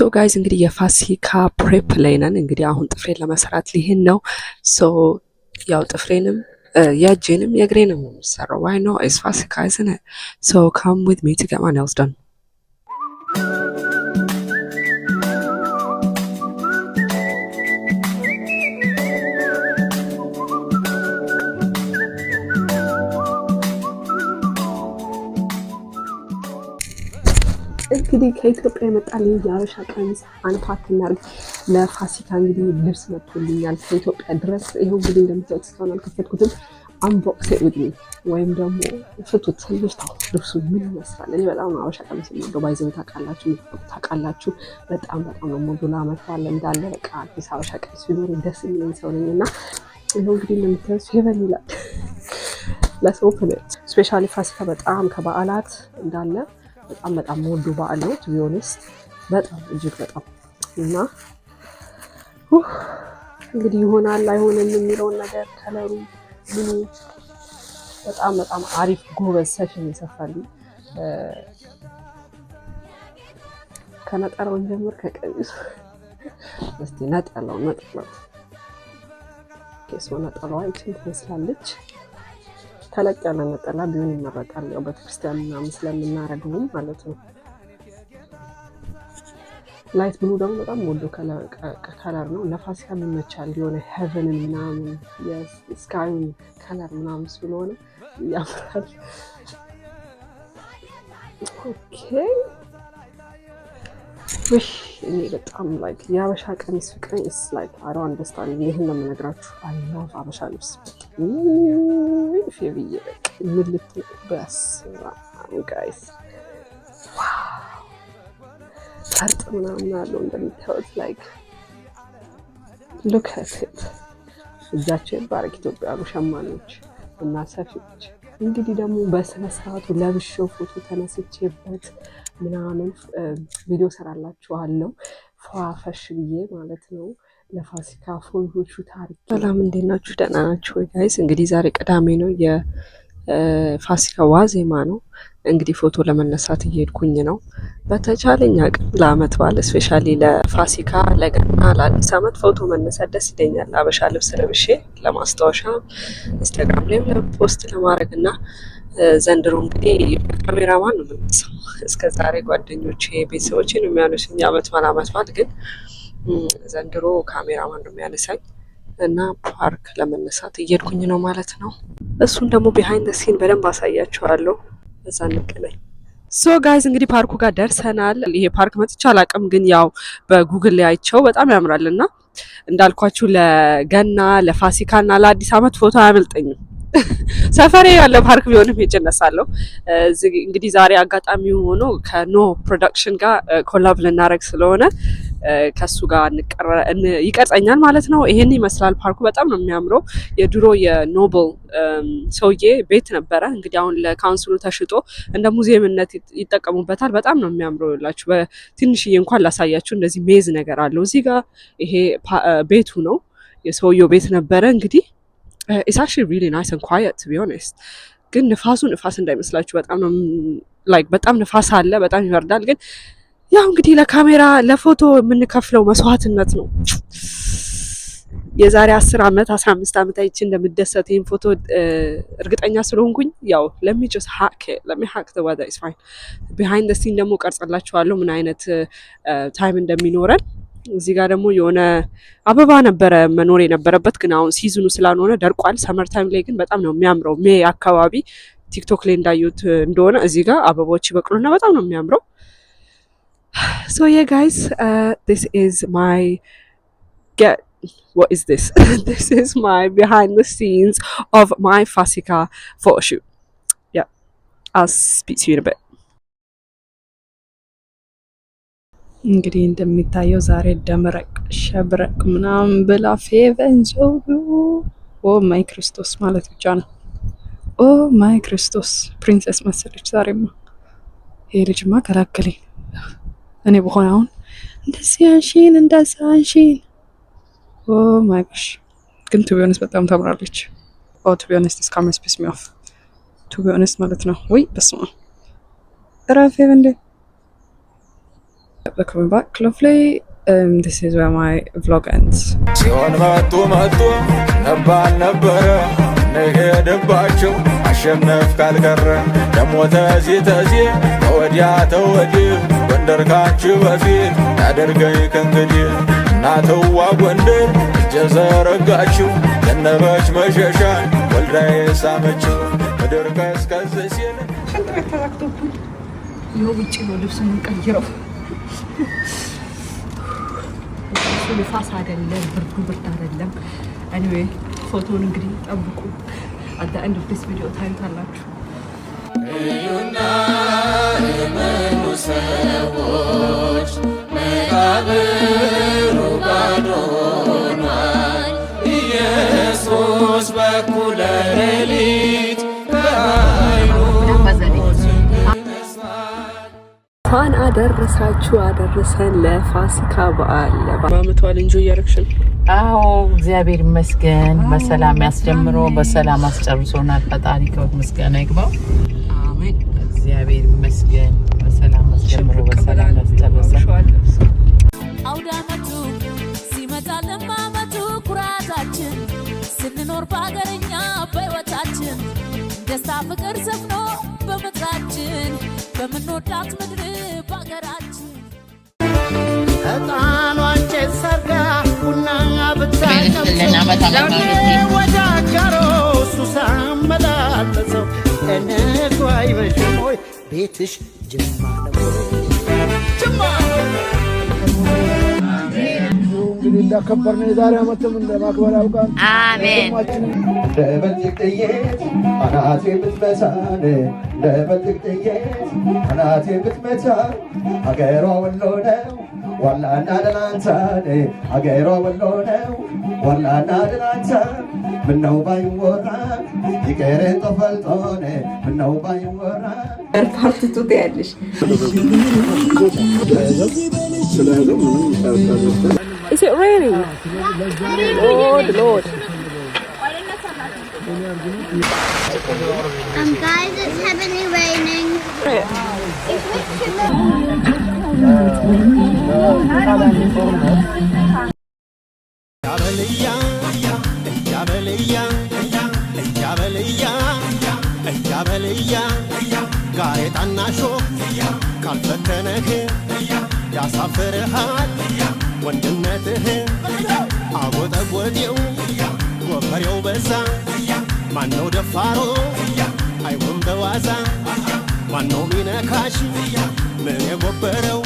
ሶ ጋይዝ እንግዲህ የፋሲካ ፕሬፕ ላይ ነን። እንግዲህ አሁን ጥፍሬን ለመስራት ሊሄን ነው። ሶ ያው ጥፍሬንም የእጄንም የእግሬንም ነው የሚሰራው። ዋይ ኖ ኢትስ ፋሲካ isn't it? So come with me to get my nails done. እንግዲህ ከኢትዮጵያ የመጣልኝ የሀበሻ ቀሚስ አንፓክ እናድርግ። ለፋሲካ እንግዲህ ልብስ መጥቶልኛል ከኢትዮጵያ ድረስ። ይኸው እንግዲህ እንደምታዩት እስካሁን አልከፈትኩትም። አንቦክስ ዊዝ ሚ ወይም ደግሞ ፍቱት ልፍታው ልብሱ ምን ይመስላል። እኔ በጣም ሀበሻ ቀሚስ የምወደው ባይዘው ታውቃላችሁ። በጣም ነው የምወደው። ለዓመት በዓል እንዳለ በቃ አዲስ ሀበሻ ቀሚስ ቢኖር ደስ የሚለኝ ሰው ነኝ እና ይኸው እንግዲህ እንደምታዩት ፌቨን ይላል ለሰው ፍለት ስፔሻሊ ፋሲካ በጣም ከበዓላት እንዳለ በጣም ወዶ በዓል ነው ቱ ቢ ኦነስት በጣም እጅግ በጣም እና እንግዲህ ይሆናል አይሆንም የሚለውን ነገር ከለሩ ምኑ በጣም አሪፍ ጎበዝ ሰሽን ይሰፋልኝ። ከነጠላው ጀምር ከቀሚሱ እስቲ ነጠላው ከሱ ነጠላዋ ይችን ትመስላለች። ተለቅ ያለ ነጠላ ቢሆን ይመረጣል። ያው በክርስቲያን ምናምን ስለምናረገው ማለት ነው። ላይት ብሉ ደግሞ በጣም ወዶ ከለር ነው። ለፋሲካ ይመቻል። የሆነ ሄቨንን ምናምን የስካይ ከለር ምናምን ስለሆነ ያምራል። ኦኬ እኔ በጣም ላይክ የሀበሻ ቀሚስ ፍቅር ኢስ ላይክ አይ ዶንት አንደርስታንድ። ይሄን ነው የምነግራችሁ። አይ ላቭ ሀበሻ ልብስ ፌቪዬ ምልት በስ ጋይስ ፈርጥ ምናምን አለው እንደምታዩት ላይክ ሉክ አት ኢት። እዛቸው ይባረክ ኢትዮጵያውያኑ ሸማኔዎች እና ሰፊዎች። እንግዲህ ደግሞ በስነ ስርዓቱ ለብሼው ፎቶ ተነስቼበት ምናምን ቪዲዮ ሰራላችኋለሁ ፏፈሽ ብዬ ማለት ነው። ለፋሲካ ፎቶቹ ታሪክ። ሰላም እንዴት ናችሁ? ደህና ናችሁ ወይ ጋይስ? እንግዲህ ዛሬ ቅዳሜ ነው፣ የፋሲካ ዋዜማ ነው። እንግዲህ ፎቶ ለመነሳት እየሄድኩኝ ነው። በተቻለኝ አቅም ለአመት በዓል ስፔሻሊ ለፋሲካ፣ ለገና፣ ለአዲስ አመት ፎቶ መነሳት ደስ ይለኛል። አበሻ ልብስ ለብሼ ለማስታወሻ ኢንስታግራም ላይም ለፖስት ለማድረግ እና ዘንድሮ እንግዲህ ካሜራማን ነው የምንሰው። እስከ ዛሬ ጓደኞቼ ቤተሰቦቼ ነው የሚያነሱኝ አመት በዓል ግን ዘንድሮ ካሜራማን ነው የሚያነሳኝ እና ፓርክ ለመነሳት እየሄድኩኝ ነው ማለት ነው። እሱን ደግሞ ቢሃይንድ ሲን በደንብ አሳያችኋለሁ። በዛ እንገናኝ። ሶ ጋይዝ እንግዲህ ፓርኩ ጋር ደርሰናል። ይሄ ፓርክ መጥቼ አላውቅም፣ ግን ያው በጉግል ላይ አይቼው በጣም ያምራል እና እንዳልኳችሁ ለገና ለፋሲካ እና ለአዲስ አመት ፎቶ አያመልጠኝም። ሰፈሬ ያለ ፓርክ ቢሆንም ሄጄ እነሳለሁ። እንግዲህ ዛሬ አጋጣሚ ሆኖ ከኖ ፕሮዳክሽን ጋር ኮላብ ልናደርግ ስለሆነ ከሱ ጋር ይቀርጸኛል ማለት ነው። ይሄን ይመስላል ፓርኩ። በጣም ነው የሚያምረው። የድሮ የኖብል ሰውዬ ቤት ነበረ። እንግዲህ አሁን ለካውንስሉ ተሽጦ እንደ ሙዚየምነት ይጠቀሙበታል። በጣም ነው የሚያምረው። ይላችሁ በትንሽዬ እንኳን ላሳያችሁ። እንደዚህ ሜዝ ነገር አለው እዚህ ጋር። ይሄ ቤቱ ነው፣ የሰውየው ቤት ነበረ። እንግዲህ it's actually really nice and quiet to be honest። ግን ንፋስ እንዳይመስላችሁ በጣም ነው like በጣም ንፋስ አለ፣ በጣም ይወርዳል። ግን ያው እንግዲህ ለካሜራ ለፎቶ የምንከፍለው መስዋዕትነት ነው። የዛሬ 10 ዓመት 15 ዓመት አይቼ እንደምደሰት ይሄን ፎቶ እርግጠኛ ስለሆንኩኝ ያው let me hack the weather is fine። behind the scene ደግሞ ቀርጸላችኋለሁ ምን አይነት ታይም እንደሚኖረን። እዚህ ጋር ደግሞ የሆነ አበባ ነበረ መኖር የነበረበት፣ ግን አሁን ሲዝኑ ስላልሆነ ደርቋል። ሰመር ታይም ላይ ግን በጣም ነው የሚያምረው። ሜይ አካባቢ ቲክቶክ ላይ እንዳዩት እንደሆነ እዚህ ጋር አበባዎች ይበቅሉና በጣም ነው የሚያምረው። So yeah guys, this is my what is this? This is my behind the scenes of my Fasika photo shoot. Yeah, I'll speak to you in a bit. እንግዲህ እንደሚታየው ዛሬ ደምረቅ ሸብረቅ ምናምን ብላ ፌቨን ዘውዱ ኦ ማይ ክርስቶስ ማለት ብቻ ነው። ኦ ማይ ክርስቶስ ፕሪንሰስ መሰለች ዛሬማ። ይሄ ልጅማ ከላከለኝ። እኔ በሆነ አሁን እንደዚህ አንሺን እንደዛ አንሺን። ኦ ማይ ጎሽ። ግን ቱ ቢ ኦነስት በጣም ታምራለች። ኦ ቱ ቢ ኦነስት this camera pisses me off ቱ ቢ ኦነስት ማለት ነው። ወይ በስመ አብ ራፌ እንደ Coming back, lovely. This is where my vlog ends. ሲሆን መጡ ነባል ነበረ ነገደባቸው አሸነፍ ካልቀረ ደሞ ተዚ ወዲያ ተወዲህ ጎንደር ካንቺ በፊት ያደርገኝ ከእንግዲህ እናትዋ ጎንደር እጀ ዘረጋችው ዘነበች መሸሻን ወልዳዬ ሳመችው ምድር ቀዝቀዝ ሲል ሽንት ቤት ተዘግቶብን ይኸው ውጭ ነው ልብስ የምንቀይረው። ንፋስ አይደለም ብርድ አይደለም። anyway ፎቶውን እንግዲህ ጠብቁ። at the end of this video ታዩታላችሁ። እዩና የመኑ ሰዎች መቃብሩ ባዶ ሆኗል። ኢየሱስ በኩለ ሌሊት ከዓይኑ እንኳን አደረሳችሁ አደረሰን ለፋሲካ በዓል። በዓመቷል እንጆ እያረግሽን? አዎ እግዚአብሔር ይመስገን በሰላም ያስጀምሮ በሰላም አስጨርሶናል። ፈጣሪ ምስጋና ይግባው። አሜን። እግዚአብሔር ይመስገን በሰላም አስጀምሮ በሰላም ያስጨርሰናል። አውደ ዓመቱ ሲመጣ ለማመቱ ኩራታችን ስንኖር በአገርኛ በሕይወታችን ደስታ ፍቅር ሰፍኖ በምድራችን በምንወዳት ምድር በአገራችን እጣኗንቼ ሰርጋ ቡና ብታቀምወዳጃሮ ሱሳመላለሰው እነቱ አይበሽም ወይ ቤትሽ ጅማ ነው ጅማ እንግዲህ እንዳከበርነው የዛሬ ዓመትም እንደማክበር ያውቃል። አሜን። ለበልጥቅ ጥይት አናቴ ብትመታን ለበልጥቅ ጥይት አናቴ ብትመታን አገሯ ወሎ ነው ዋላና ደላንታን አገሯ ወሎ ነው ዋላና ደላንታን ምነው ባይወራ ይቀረን ተፈልጦን ምነው ባይወራ ፓርቲቱ ያለሽ Is it raining? Lord. Guys, it's heavily raining. ያሳፍርሃል ወንድነትህ አጎጠጎጤው ወፈሬው በዛ ማነው ደፋሮ አይሆን በዋዛ ማነው ሚነካሽ ምን የጎበረው